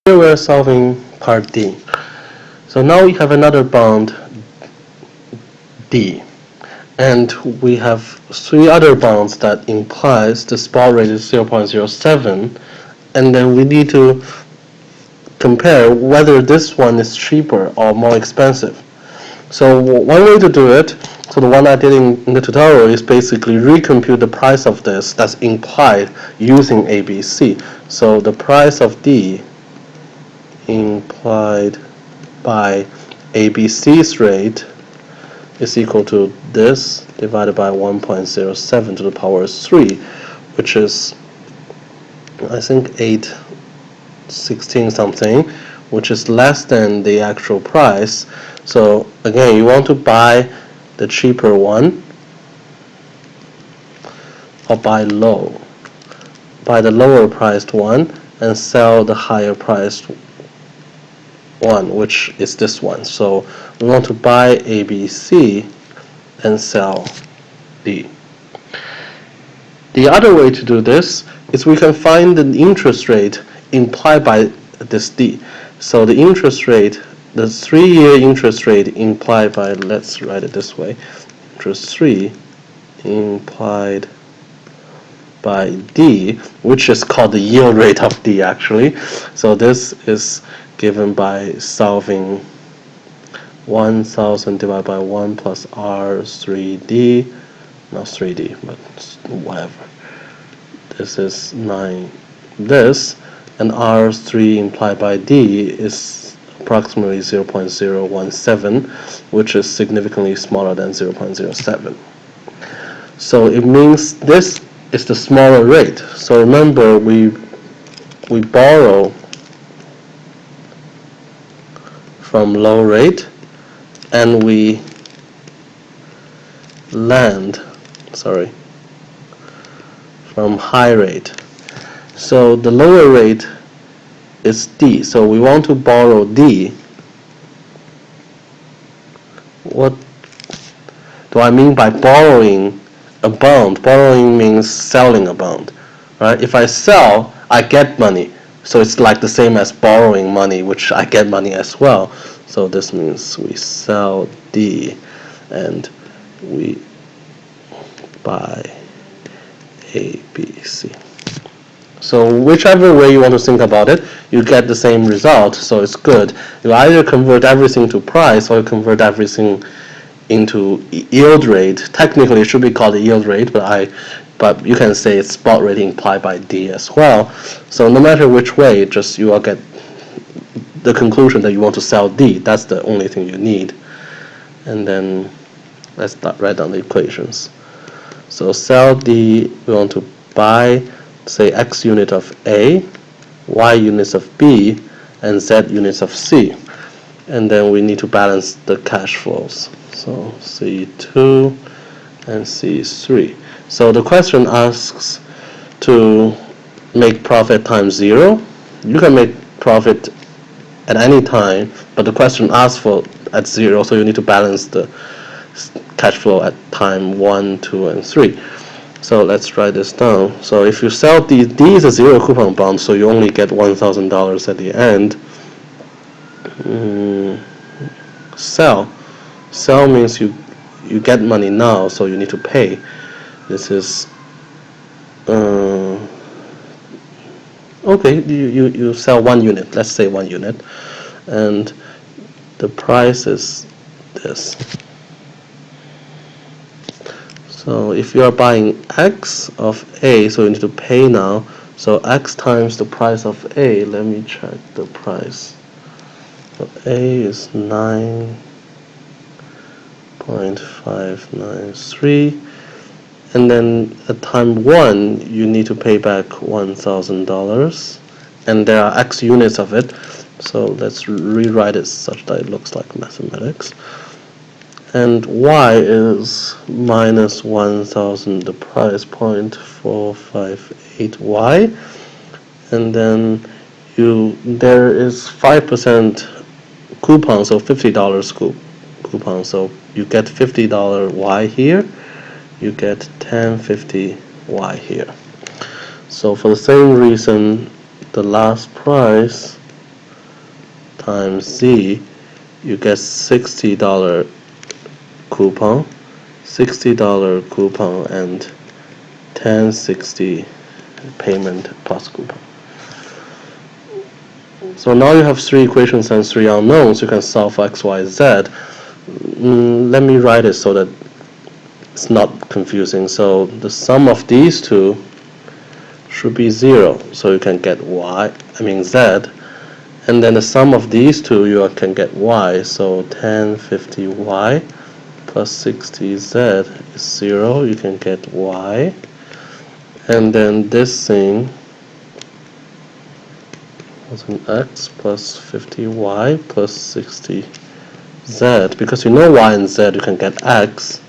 Here we're solving part D. So now we have another bond D, and we have three other bonds that implies the spot rate is 0.07, and then we need to compare whether this one is cheaper or more expensive. So one way to do it, so the one I did in the tutorial, is basically recompute the price of this that's implied using ABC. So the price of D implied by ABC's rate is equal to this divided by 1.07 to the power 3, which is, I think, 816 something, which is less than the actual price. So again, you want to buy the cheaper one or buy the lower priced one and sell the higher priced one, which is this one. So we want to buy ABC and sell D. The other way to do this is we can find the interest rate implied by this D. So the interest rate, the 3-year interest rate implied by, let's write it this way, interest 3 implied by D, which is called the yield rate of D actually. So this is given by solving 1000 divided by 1 plus R3D, not 3D, but whatever. This is 9 this, and R3 implied by D is approximately 0.017, which is significantly smaller than 0.07. So it means this is the smaller rate. So remember, we borrow from low rate and we lend from high rate. So the lower rate is D, so we want to borrow D. What do I mean by borrowing a bond? Borrowing means selling a bond, right? If I sell, I get money, so it's like the same as borrowing money, which I get money as well. So this means we sell D and we buy ABC. So whichever way you want to think about it, you get the same result, so it's good. You either convert everything to price or you convert everything into yield rate. Technically it should be called a yield rate, but you can say it's spot rate implied by D as well. So no matter which way, just you will get the conclusion that you want to sell D. That's the only thing you need. And then let's write down the equations. So sell D, we want to buy, say, X unit of A, Y units of B, and Z units of C. And then we need to balance the cash flows. So C2 and C3. So the question asks to make profit times 0. You can make profit at any time, but the question asks for at 0, so you need to balance the cash flow at time 1, 2, and 3. So let's write this down. So if you sell D is a 0 coupon bond, so you only get $1,000 at the end. Sell means you get money now, so you need to pay. This is okay. You sell 1 unit. Let's say 1 unit, and the price is this. So if you are buying X of A, so you need to pay now. So X times the price of A. Let me check the price. So A is 9.593, and then at time 1 you need to pay back $1,000, and there are X units of it. So let's rewrite it such that it looks like mathematics. And Y is minus 1,000, the price, 0.458Y, and then there is 5% coupon, so $50 coupon. So you get $50 Y here, you get 1050 Y here. So for the same reason, the last price times Z, you get $60 coupon, $60 coupon, and $10.60 payment plus coupon. So now you have 3 equations and 3 unknowns. You can solve x, y, z. Let me write it so that it's not confusing. So the sum of these two should be 0. So you can get z. And then the sum of these two, you can get y. So 1050y plus 60z is 0. You can get y. And then this thing was an x plus 50y plus 60z. Because you know y and z, you can get x.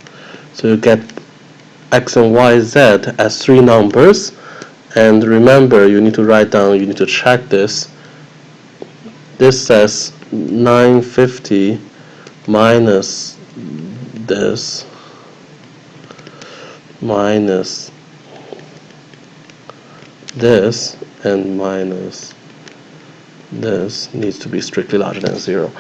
So you get x and y, z as 3 numbers. And remember, you need to write down, you need to check this. This says 950 minus this minus this and minus this needs to be strictly larger than 0.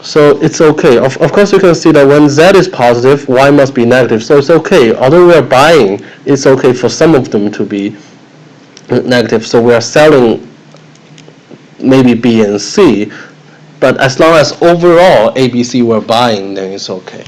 So it's okay. Of course, you can see that when z is positive, y must be negative. So it's okay. Although we are buying, it's okay for some of them to be negative. So we are selling maybe B and C. But as long as overall A, B, C we're buying, then it's okay.